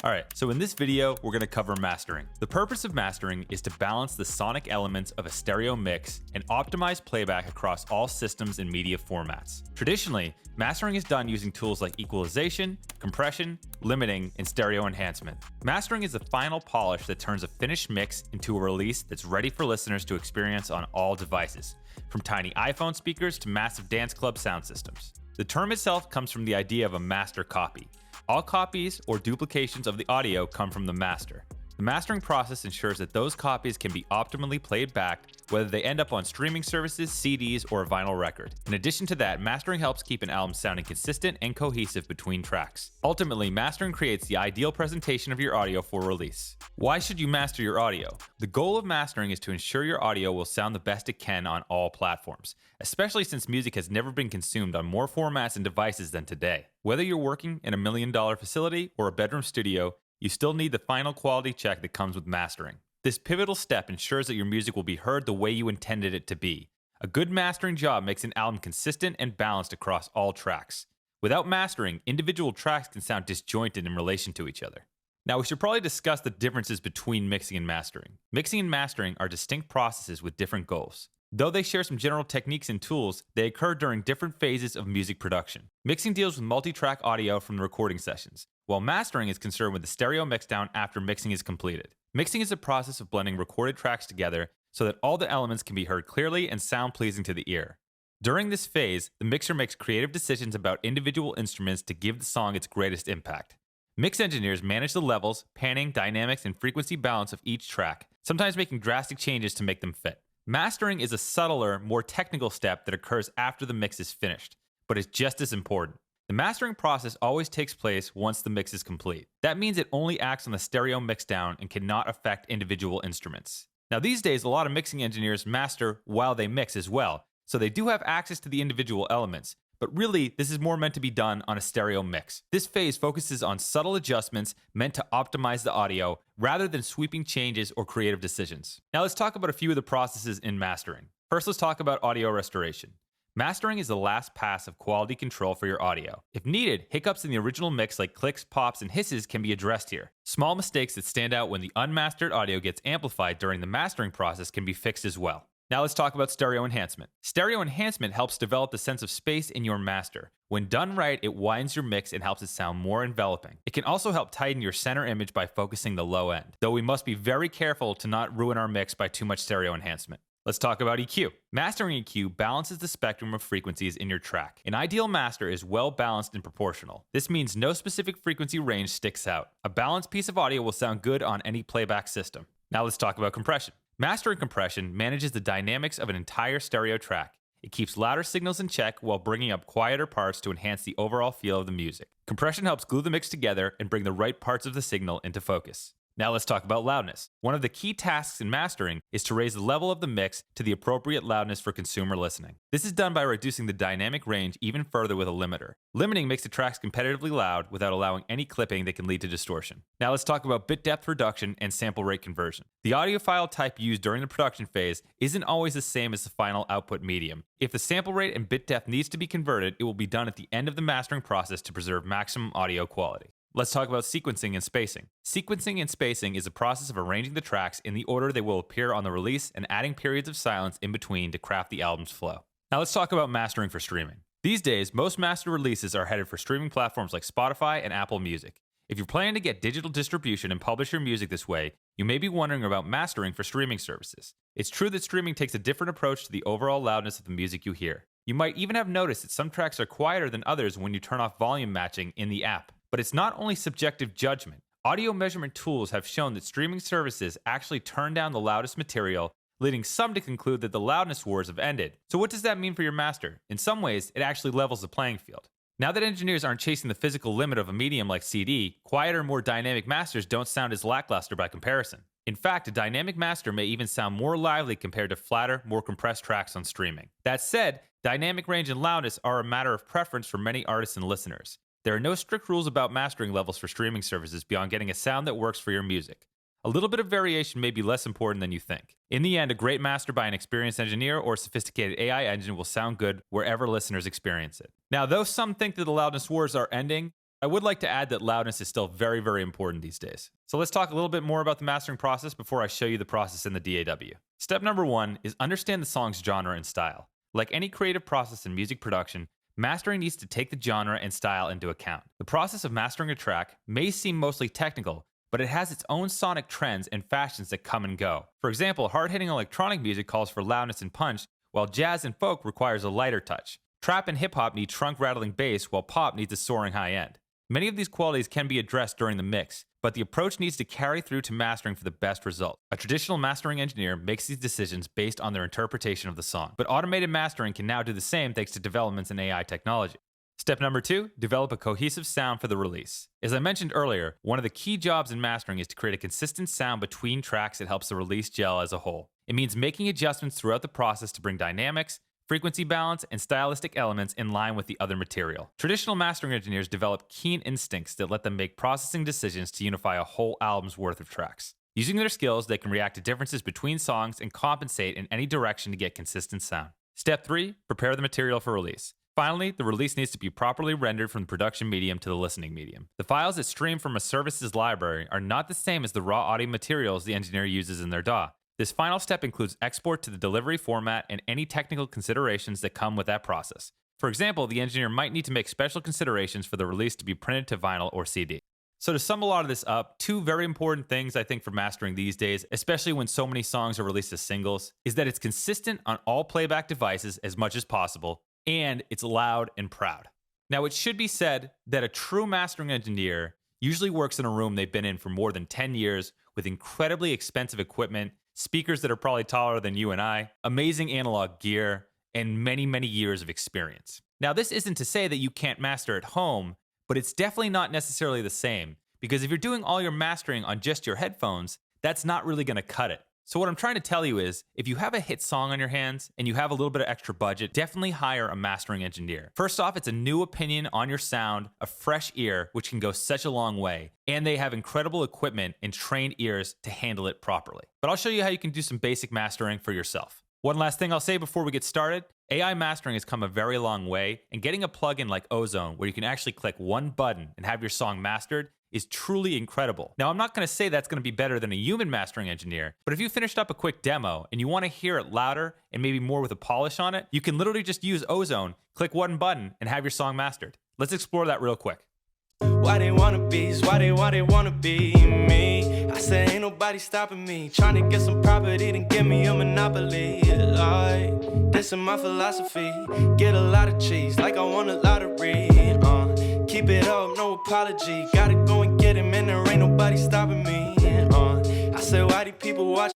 Alright, so in this video, we're going to cover mastering. The purpose of mastering is to balance the sonic elements of a stereo mix and optimize playback across all systems and media formats. Traditionally, mastering is done using tools like equalization, compression, limiting, and stereo enhancement. Mastering is the final polish that turns a finished mix into a release that's ready for listeners to experience on all devices, from tiny iPhone speakers to massive dance club sound systems. The term itself comes from the idea of a master copy. All copies or duplications of the audio come from the master. The mastering process ensures that those copies can be optimally played back, whether they end up on streaming services, CDs, or a vinyl record. In addition to that, mastering helps keep an album sounding consistent and cohesive between tracks. Ultimately, mastering creates the ideal presentation of your audio for release. Why should you master your audio? The goal of mastering is to ensure your audio will sound the best it can on all platforms, especially since music has never been consumed on more formats and devices than today. Whether you're working in a $1 million facility or a bedroom studio, you still need the final quality check that comes with mastering. This pivotal step ensures that your music will be heard the way you intended it to be. A good mastering job makes an album consistent and balanced across all tracks. Without mastering, individual tracks can sound disjointed in relation to each other. Now, we should probably discuss the differences between mixing and mastering. Mixing and mastering are distinct processes with different goals. Though they share some general techniques and tools, they occur during different phases of music production. Mixing deals with multi-track audio from the recording sessions, while mastering is concerned with the stereo mixdown after mixing is completed. Mixing is a process of blending recorded tracks together so that all the elements can be heard clearly and sound pleasing to the ear. During this phase, the mixer makes creative decisions about individual instruments to give the song its greatest impact. Mix engineers manage the levels, panning, dynamics, and frequency balance of each track, sometimes making drastic changes to make them fit. Mastering is a subtler, more technical step that occurs after the mix is finished, but it's just as important. The mastering process always takes place once the mix is complete. That means it only acts on the stereo mixdown and cannot affect individual instruments. Now these days, a lot of mixing engineers master while they mix as well, so they do have access to the individual elements, but really this is more meant to be done on a stereo mix. This phase focuses on subtle adjustments meant to optimize the audio rather than sweeping changes or creative decisions. Now let's talk about a few of the processes in mastering. First, let's talk about audio restoration. Mastering is the last pass of quality control for your audio. If needed, hiccups in the original mix like clicks, pops, and hisses can be addressed here. Small mistakes that stand out when the unmastered audio gets amplified during the mastering process can be fixed as well. Now let's talk about stereo enhancement. Stereo enhancement helps develop the sense of space in your master. When done right, it widens your mix and helps it sound more enveloping. It can also help tighten your center image by focusing the low end, though we must be very careful to not ruin our mix by too much stereo enhancement. Let's talk about EQ. Mastering EQ balances the spectrum of frequencies in your track. An ideal master is well balanced and proportional. This means no specific frequency range sticks out. A balanced piece of audio will sound good on any playback system. Now let's talk about compression. Mastering compression manages the dynamics of an entire stereo track. It keeps louder signals in check while bringing up quieter parts to enhance the overall feel of the music. Compression helps glue the mix together and bring the right parts of the signal into focus. Now let's talk about loudness. One of the key tasks in mastering is to raise the level of the mix to the appropriate loudness for consumer listening. This is done by reducing the dynamic range even further with a limiter. Limiting makes the tracks competitively loud without allowing any clipping that can lead to distortion. Now let's talk about bit depth reduction and sample rate conversion. The audiophile type used during the production phase isn't always the same as the final output medium. If the sample rate and bit depth needs to be converted, it will be done at the end of the mastering process to preserve maximum audio quality. Let's talk about sequencing and spacing. Sequencing and spacing is a process of arranging the tracks in the order they will appear on the release and adding periods of silence in between to craft the album's flow. Now let's talk about mastering for streaming. These days, most master releases are headed for streaming platforms like Spotify and Apple Music. If you're planning to get digital distribution and publish your music this way, you may be wondering about mastering for streaming services. It's true that streaming takes a different approach to the overall loudness of the music you hear. You might even have noticed that some tracks are quieter than others when you turn off volume matching in the app. But it's not only subjective judgment. Audio measurement tools have shown that streaming services actually turn down the loudest material, leading some to conclude that the loudness wars have ended. So what does that mean for your master? In some ways, it actually levels the playing field. Now that engineers aren't chasing the physical limit of a medium like CD, quieter, more dynamic masters don't sound as lackluster by comparison. In fact, a dynamic master may even sound more lively compared to flatter, more compressed tracks on streaming. That said, dynamic range and loudness are a matter of preference for many artists and listeners. There are no strict rules about mastering levels for streaming services beyond getting a sound that works for your music. A little bit of variation may be less important than you think. In the end, a great master by an experienced engineer or sophisticated AI engine will sound good wherever listeners experience it. Now, though some think that the loudness wars are ending, I would like to add that loudness is still very, very important these days. So let's talk a little bit more about the mastering process before I show you the process in the DAW. Step number 1 is understand the song's genre and style. Like any creative process in music production, mastering needs to take the genre and style into account. The process of mastering a track may seem mostly technical, but it has its own sonic trends and fashions that come and go. For example, hard-hitting electronic music calls for loudness and punch, while jazz and folk requires a lighter touch. Trap and hip-hop need trunk-rattling bass, while pop needs a soaring high end. Many of these qualities can be addressed during the mix, but the approach needs to carry through to mastering for the best result. A traditional mastering engineer makes these decisions based on their interpretation of the song, but automated mastering can now do the same thanks to developments in AI technology. Step number 2, develop a cohesive sound for the release. As I mentioned earlier, one of the key jobs in mastering is to create a consistent sound between tracks that helps the release gel as a whole. It means making adjustments throughout the process to bring dynamics, frequency balance, and stylistic elements in line with the other material. Traditional mastering engineers develop keen instincts that let them make processing decisions to unify a whole album's worth of tracks. Using their skills, they can react to differences between songs and compensate in any direction to get consistent sound. Step 3, prepare the material for release. Finally, the release needs to be properly rendered from the production medium to the listening medium. The files that stream from a services library are not the same as the raw audio materials the engineer uses in their DAW. This final step includes export to the delivery format and any technical considerations that come with that process. For example, the engineer might need to make special considerations for the release to be printed to vinyl or CD. So to sum a lot of this up, 2 very important things I think for mastering these days, especially when so many songs are released as singles, is that it's consistent on all playback devices as much as possible, and it's loud and proud. Now, it should be said that a true mastering engineer usually works in a room they've been in for more than 10 years with incredibly expensive equipment, speakers that are probably taller than you and I, amazing analog gear, and many, many years of experience. Now, this isn't to say that you can't master at home, but it's definitely not necessarily the same, because if you're doing all your mastering on just your headphones, that's not really going to cut it. So what I'm trying to tell you is, if you have a hit song on your hands and you have a little bit of extra budget, definitely hire a mastering engineer. First off, it's a new opinion on your sound, a fresh ear, which can go such a long way, and they have incredible equipment and trained ears to handle it properly. But I'll show you how you can do some basic mastering for yourself. One last thing I'll say before we get started, AI mastering has come a very long way, and getting a plugin like Ozone, where you can actually click one button and have your song mastered, is truly incredible. Now, I'm not going to say that's going to be better than a human mastering engineer, but if you finished up a quick demo and you want to hear it louder and maybe more with a polish on it, you can literally just use Ozone, click one button, and have your song mastered. Let's explore that real quick. Why they wanna be, why they wanna be me? I said ain't nobody stopping me. Trying to get some property, then give me a monopoly. Like, this is my philosophy. Get a lot of cheese, like I won a lottery. Keep it up, no apology. Gotta go and get him, and there ain't nobody stopping me. I said why do people watch?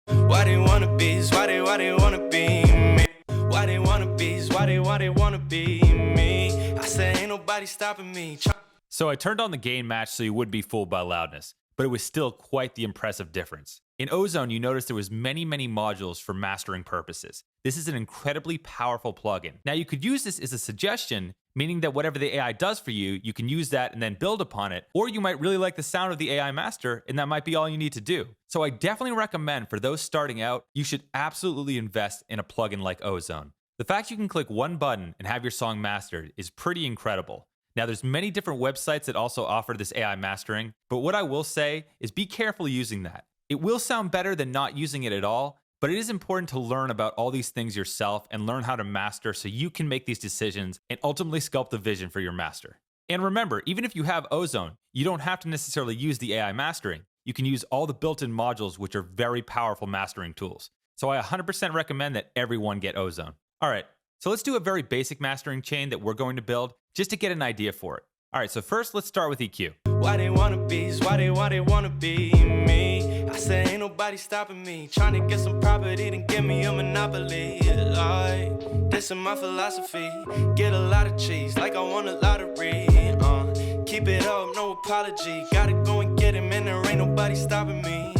Why they wanna be, why they wanna be me? Why they wanna be, why they wanna be me? I said ain't nobody stopping me. So I turned on the gain match so you wouldn't be fooled by loudness, but it was still quite the impressive difference. In Ozone, you notice there was many modules for mastering purposes. This is an incredibly powerful plugin. Now, you could use this as a suggestion, meaning that whatever the AI does for you, you can use that and then build upon it, or you might really like the sound of the AI master, and that might be all you need to do. So I definitely recommend for those starting out, you should absolutely invest in a plugin like Ozone. The fact you can click one button and have your song mastered is pretty incredible. Now, there's many different websites that also offer this AI mastering, but what I will say is be careful using that. It will sound better than not using it at all, but it is important to learn about all these things yourself and learn how to master so you can make these decisions and ultimately sculpt the vision for your master. And remember, even if you have Ozone, you don't have to necessarily use the AI mastering. You can use all the built-in modules, which are very powerful mastering tools. So I 100% recommend that everyone get Ozone. All right, so let's do a very basic mastering chain that we're going to build just to get an idea for it. All right, so first let's start with EQ. Why they wanna be, why they wanna be me? I said ain't nobody stopping me. Trying to get some property, then give me a monopoly. Like, this is my philosophy. Get a lot of cheese, like I won a lottery. Keep it up, no apology. Gotta go and get him, and there ain't nobody stopping me.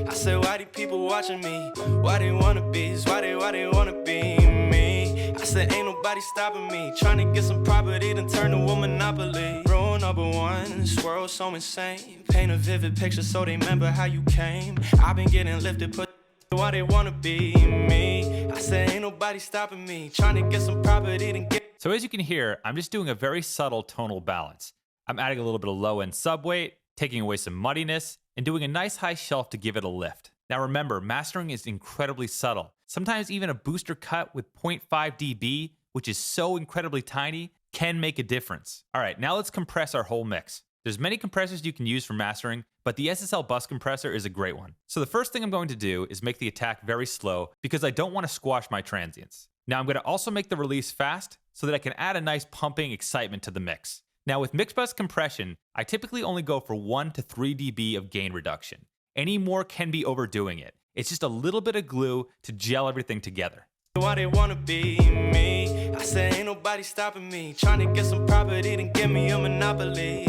I said why do people watching me? Why they wanna be, why they wanna be me? I said ain't nobody stopping me. Trying to get some property, then turn to a monopoly. Rule number one, this world so insane. Paint a vivid picture so they remember how you came. I've been getting lifted, put Why they wanna be me? I say ain't nobody stopping me. Trying to get some property and get. So as you can hear, I'm just doing a very subtle tonal balance. I'm adding a little bit of low end subweight, taking away some muddiness, and doing a nice high shelf to give it a lift. Now remember, mastering is incredibly subtle. Sometimes even a booster cut with 0.5 dB, which is so incredibly tiny, can make a difference. All right, now let's compress our whole mix. There's many compressors you can use for mastering, but the SSL bus compressor is a great one. So the first thing I'm going to do is make the attack very slow because I don't want to squash my transients. Now I'm going to also make the release fast so that I can add a nice pumping excitement to the mix. Now with mix bus compression, I typically only go for 1 to 3 dB of gain reduction. Any more can be overdoing it. It's just a little bit of glue to gel everything together. Why they wanna be me? I say ain't nobody stopping me. Trying to get some property and give me a monopoly.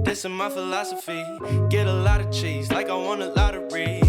This is my philosophy. Get a lot of cheese like I won a lottery.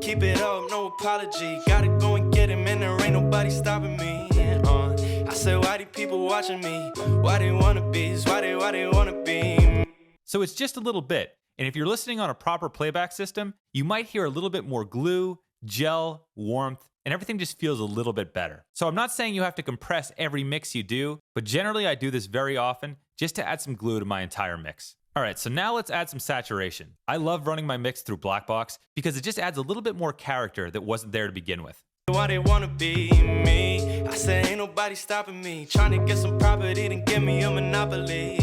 Keep it up, no apology. Gotta go and get him, and there ain't nobody stopping me. I say why these people watching me? Why they wanna be? Why they wanna be? So it's just a little bit. And if you're listening on a proper playback system, you might hear a little bit more glue, gel, warmth, and everything just feels a little bit better. So I'm not saying you have to compress every mix you do, but generally I do this very often just to add some glue to my entire mix. All right, so now let's add some saturation. I love running my mix through Blackbox because it just adds a little bit more character that wasn't there to begin with. Why they wanna be me? I say ain't nobody stopping me. Trying to get some property and give me a monopoly.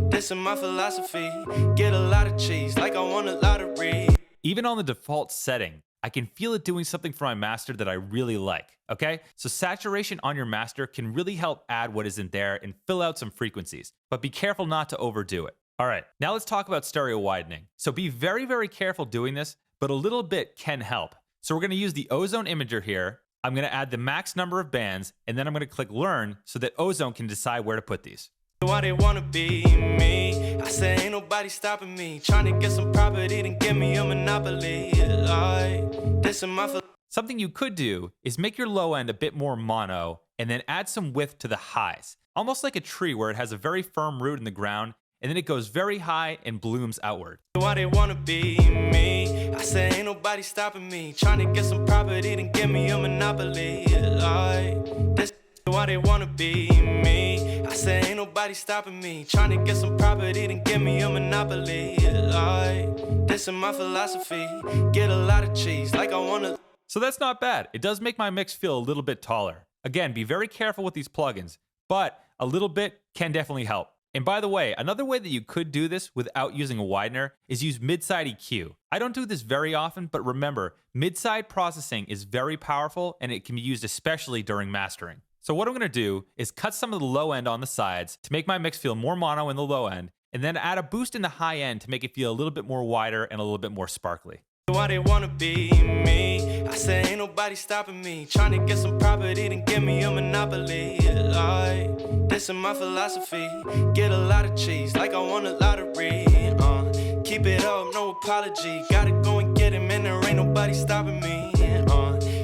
This is my philosophy. Get a lot of cheese like I won a lottery. Even on the default setting, I can feel it doing something for my master that I really like, okay? So saturation on your master can really help add what isn't there and fill out some frequencies, but be careful not to overdo it. All right, now let's talk about stereo widening. So be very, very careful doing this, but a little bit can help. So we're gonna use the Ozone imager here. I'm gonna add the max number of bands, and then I'm gonna click learn so that Ozone can decide where to put these. Why they wanna be me? I say ain't nobody stopping me. Trying to get some property and give me a monopoly. This is my Something you could do is make your low end a bit more mono and then add some width to the highs. Almost like a tree where it has a very firm root in the ground and then it goes very high and blooms outward. Why they wanna be me? I say ain't nobody stopping me. Trying to get some property and give me a monopoly. This why they wanna be me? I say ain't nobody stopping me. Trying to get some property and give me a monopoly. This is my philosophy. Get a lot of cheese like I wanna. So that's not bad. It does make my mix feel a little bit taller. Again, be very careful with these plugins, but a little bit can definitely help. And by the way, another way that you could do this without using a widener is use mid-side EQ. I don't do this very often, but remember, mid-side processing is very powerful and it can be used especially during mastering. So what I'm gonna do is cut some of the low end on the sides to make my mix feel more mono in the low end, and then add a boost in the high end to make it feel a little bit more wider and a little bit more sparkly. Why they wanna be me? I say ain't nobody stopping me. Trying to get some property and give me a monopoly. This is my philosophy. Get a lot of cheese like I won a lottery. Keep it up, no apology. Gotta go and get him, and there ain't nobody stopping me.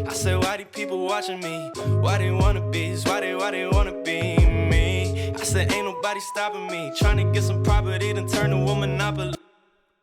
I say why these people watching me? Why they wanna be? Why they wanna be me? I say ain't nobody stopping me. Trying to get some property and turn to a monopoly.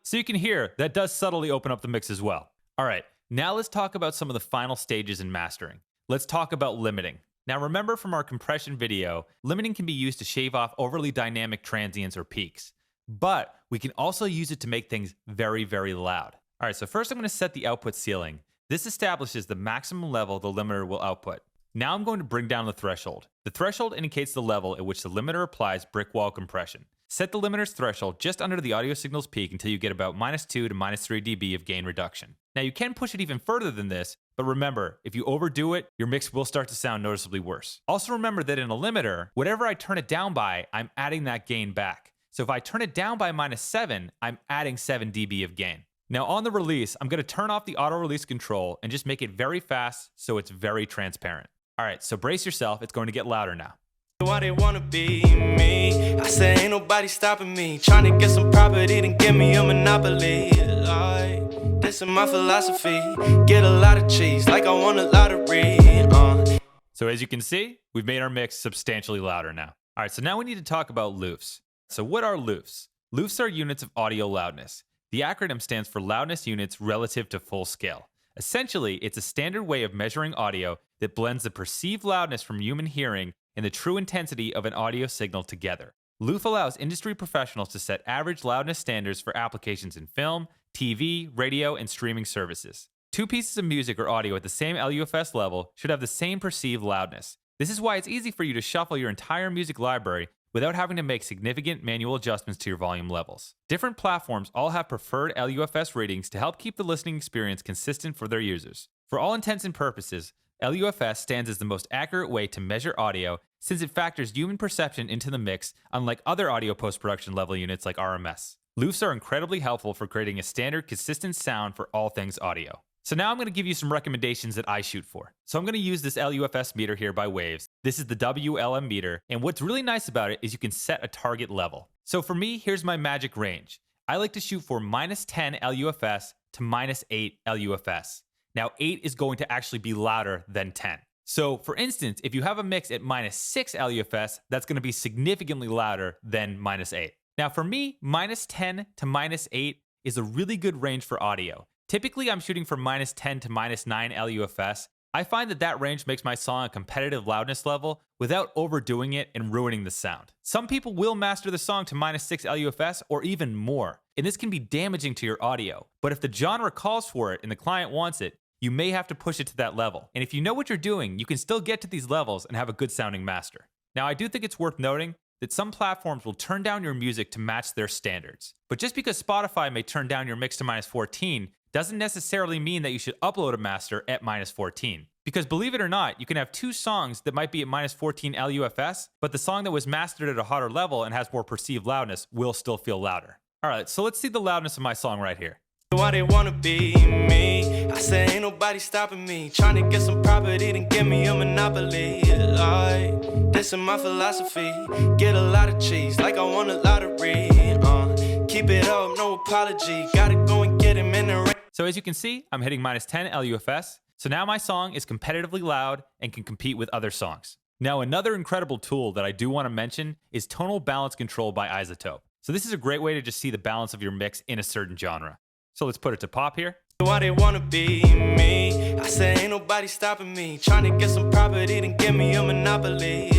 So you can hear that does subtly open up the mix as well. All right, now let's talk about some of the final stages in mastering. Let's talk about limiting. Now remember from our compression video, limiting can be used to shave off overly dynamic transients or peaks, but we can also use it to make things very, very loud. All right, so first I'm gonna set the output ceiling. This establishes the maximum level the limiter will output. Now I'm going to bring down the threshold. The threshold indicates the level at which the limiter applies brick wall compression. Set the limiter's threshold just under the audio signal's peak until you get about -2 to -3 dB of gain reduction. Now you can push it even further than this, but remember, if you overdo it, your mix will start to sound noticeably worse. Also remember that in a limiter, whatever I turn it down by, I'm adding that gain back. So if I turn it down by -7, I'm adding 7 dB of gain. Now on the release, I'm gonna turn off the auto release control and just make it very fast so it's very transparent. All right, so brace yourself, it's going to get louder now. Why they wanna be me? I say ain't nobody stopping me. Trying to get some property and give me a monopoly. This is my philosophy. Get a lot of cheese like I won a lottery. So as you can see, we've made our mix substantially louder now. All right, so now we need to talk about LUFS. So what are LUFS? LUFS are units of audio loudness. The acronym stands for Loudness Units Relative to Full Scale. Essentially, it's a standard way of measuring audio that blends the perceived loudness from human hearing and the true intensity of an audio signal together. LUFS allows industry professionals to set average loudness standards for applications in film, TV, radio, and streaming services. Two pieces of music or audio at the same LUFS level should have the same perceived loudness. This is why it's easy for you to shuffle your entire music library without having to make significant manual adjustments to your volume levels. Different platforms all have preferred LUFS ratings to help keep the listening experience consistent for their users. For all intents and purposes, LUFS stands as the most accurate way to measure audio since it factors human perception into the mix, unlike other audio post-production level units like RMS. LUFS are incredibly helpful for creating a standard, consistent sound for all things audio. So now I'm going to give you some recommendations that I shoot for. So I'm going to use this LUFS meter here by Waves. This is the WLM meter, and what's really nice about it is you can set a target level. So for me, here's my magic range. I like to shoot for -10 LUFS to -8 LUFS. Now 8 is going to actually be louder than 10. So for instance, if you have a mix at -6 LUFS, that's going to be significantly louder than -8. Now for me, -10 to -8 is a really good range for audio. Typically, I'm shooting from -10 to -9 LUFS. I find that range makes my song a competitive loudness level without overdoing it and ruining the sound. Some people will master the song to -6 LUFS or even more, and this can be damaging to your audio. But if the genre calls for it and the client wants it, you may have to push it to that level. And if you know what you're doing, you can still get to these levels and have a good sounding master. Now, I do think it's worth noting that some platforms will turn down your music to match their standards. But just because Spotify may turn down your mix to -14 doesn't necessarily mean that you should upload a master at -14. Because believe it or not, you can have two songs that might be at -14 LUFS, but the song that was mastered at a hotter level and has more perceived loudness will still feel louder. All right, so let's see the loudness of my song right here. Why they wanna be me? I say ain't nobody stopping me. Trying to get some property, then give me a monopoly. Like, this is my philosophy. Get a lot of cheese, like I won a lottery. Keep it up, no apology. Gotta go and get him in the ring. So as you can see, I'm hitting -10 LUFS. So now my song is competitively loud and can compete with other songs. Now another incredible tool that I do want to mention is tonal balance control by Isotope. So this is a great way to just see the balance of your mix in a certain genre. So let's put it to pop here. Why they wanna be me? I say ain't nobody stopping me. Trying to get some property, then give me a monopoly.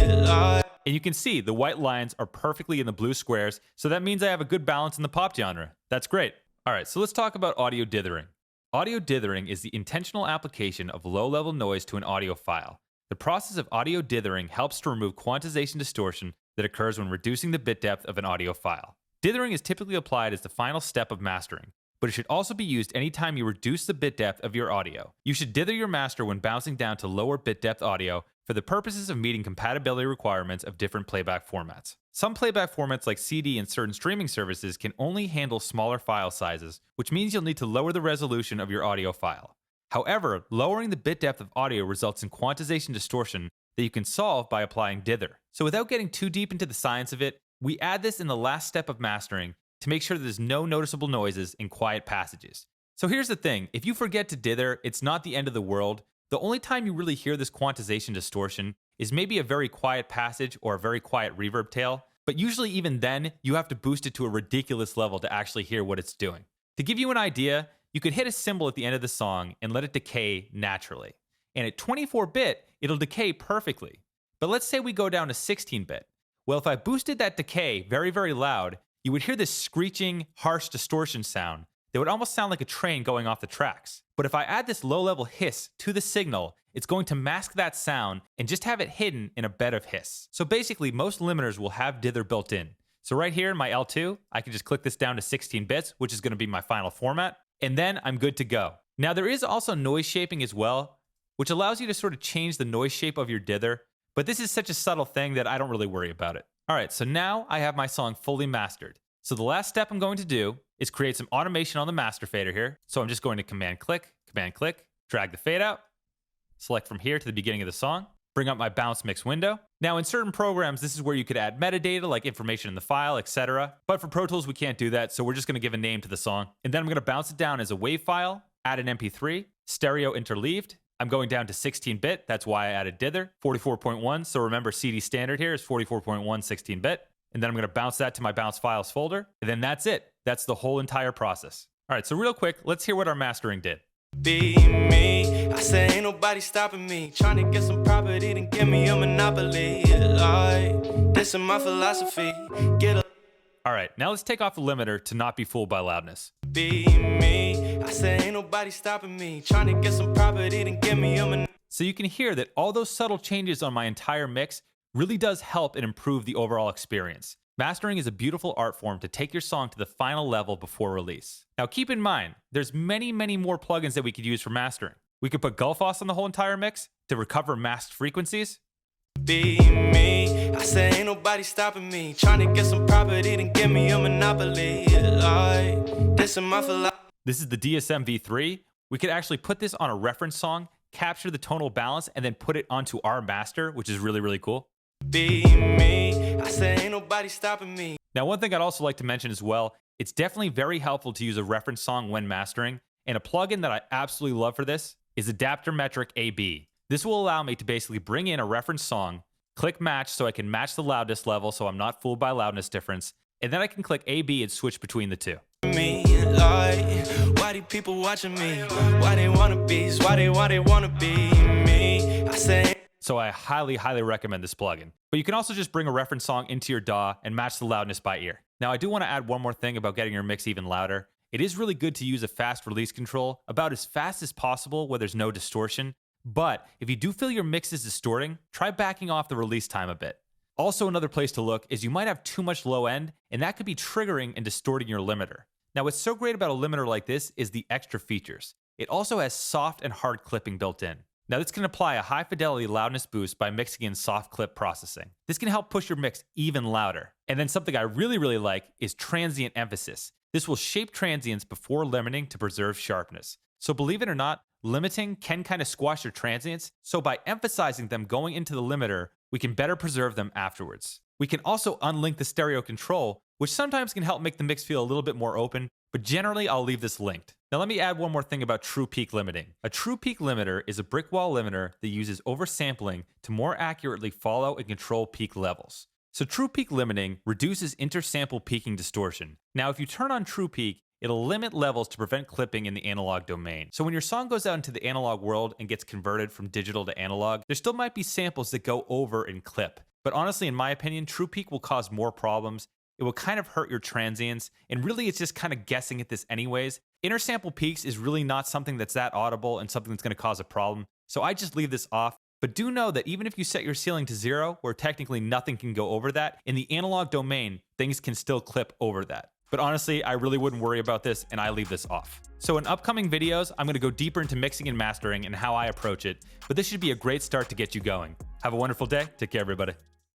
And you can see the white lines are perfectly in the blue squares, so that means I have a good balance in the pop genre. That's great. All right, so let's talk about audio dithering. Audio dithering is the intentional application of low-level noise to an audio file. The process of audio dithering helps to remove quantization distortion that occurs when reducing the bit depth of an audio file. Dithering is typically applied as the final step of mastering, but it should also be used anytime you reduce the bit depth of your audio. You should dither your master when bouncing down to lower bit depth audio for the purposes of meeting compatibility requirements of different playback formats. Some playback formats like CD and certain streaming services can only handle smaller file sizes, which means you'll need to lower the resolution of your audio file. However, lowering the bit depth of audio results in quantization distortion that you can solve by applying dither. So without getting too deep into the science of it, we add this in the last step of mastering to make sure that there's no noticeable noises in quiet passages. So here's the thing, if you forget to dither, it's not the end of the world. The only time you really hear this quantization distortion is maybe a very quiet passage or a very quiet reverb tail, but usually even then, you have to boost it to a ridiculous level to actually hear what it's doing. To give you an idea, you could hit a cymbal at the end of the song and let it decay naturally. And at 24-bit, it'll decay perfectly. But let's say we go down to 16-bit. Well, if I boosted that decay very, very loud, you would hear this screeching, harsh distortion sound that would almost sound like a train going off the tracks. But if I add this low-level hiss to the signal, it's going to mask that sound and just have it hidden in a bed of hiss. So basically, most limiters will have dither built in. So right here in my L2, I can just click this down to 16 bits, which is going to be my final format, and then I'm good to go. Now there is also noise shaping as well, which allows you to sort of change the noise shape of your dither, but this is such a subtle thing that I don't really worry about it. All right, so now I have my song fully mastered. So the last step I'm going to do is create some automation on the master fader here. So I'm just going to command click, drag the fade out, select from here to the beginning of the song, bring up my bounce mix window. Now in certain programs, this is where you could add metadata like information in the file, etc. But for Pro Tools, we can't do that. So we're just gonna give a name to the song. And then I'm gonna bounce it down as a WAV file, add an MP3, stereo interleaved. I'm going down to 16-bit. That's why I added dither, 44.1. So remember CD standard here is 44.1 16-bit. And then I'm going to bounce that to my bounce files folder. And then that's it. That's the whole entire process. All right, so real quick, let's hear what our mastering did. Be me. I say ain't nobody stopping me. Trying to get some property, then give me a monopoly. Like, this is my philosophy. Get a All right, now let's take off the limiter to not be fooled by loudness. be me. I say ain't nobody stopping me. Trying to get some property, then give me a monopoly. So you can hear that all those subtle changes on my entire mix really does help and improve the overall experience. Mastering is a beautiful art form to take your song to the final level before release. Now keep in mind, there's many more plugins that we could use for mastering. We could put GLFS on the whole entire mix to recover masked frequencies. Be me. I say ain't nobody stopping me. Trying to get some property, then give me a monopoly. Like, this is my philosophy. This is the DSM V3. We could actually put this on a reference song, capture the tonal balance, and then put it onto our master, which is really cool. Be me. I say ain't nobody stopping me. Now, one thing I'd also like to mention as well, it's definitely very helpful to use a reference song when mastering, and a plugin that I absolutely love for this is Adapter Metric AB. This will allow me to basically bring in a reference song, click match so I can match the loudness level so I'm not fooled by loudness difference, and then I can click AB and switch between the two. Me, like, why do people watching me? Why they wanna be? Why they wanna be me? I say. So I highly recommend this plugin. But you can also just bring a reference song into your DAW and match the loudness by ear. Now I do want to add one more thing about getting your mix even louder. It is really good to use a fast release control, about as fast as possible where there's no distortion. But if you do feel your mix is distorting, try backing off the release time a bit. Also, another place to look is you might have too much low end, and that could be triggering and distorting your limiter. Now what's so great about a limiter like this is the extra features. It also has soft and hard clipping built in. Now this can apply a high fidelity loudness boost by mixing in soft clip processing. This can help push your mix even louder. And then something I really like is transient emphasis. This will shape transients before limiting to preserve sharpness. So believe it or not, limiting can kind of squash your transients, so by emphasizing them going into the limiter, we can better preserve them afterwards. We can also unlink the stereo control, which sometimes can help make the mix feel a little bit more open, but generally I'll leave this linked. Now let me add one more thing about true peak limiting. A true peak limiter is a brick wall limiter that uses oversampling to more accurately follow and control peak levels. So true peak limiting reduces intersample peaking distortion. Now if you turn on true peak, it'll limit levels to prevent clipping in the analog domain. So when your song goes out into the analog world and gets converted from digital to analog, there still might be samples that go over and clip. But honestly, in my opinion, true peak will cause more problems. It will kind of hurt your transients, and really it's just kind of guessing at this anyways. Intersample peaks is really not something that's that audible and something that's going to cause a problem, so I just leave this off. But do know that even if you set your ceiling to 0, where technically nothing can go over that, in the analog domain, things can still clip over that. But honestly, I really wouldn't worry about this, and I leave this off. So in upcoming videos, I'm going to go deeper into mixing and mastering and how I approach it, but this should be a great start to get you going. Have a wonderful day. Take care, everybody.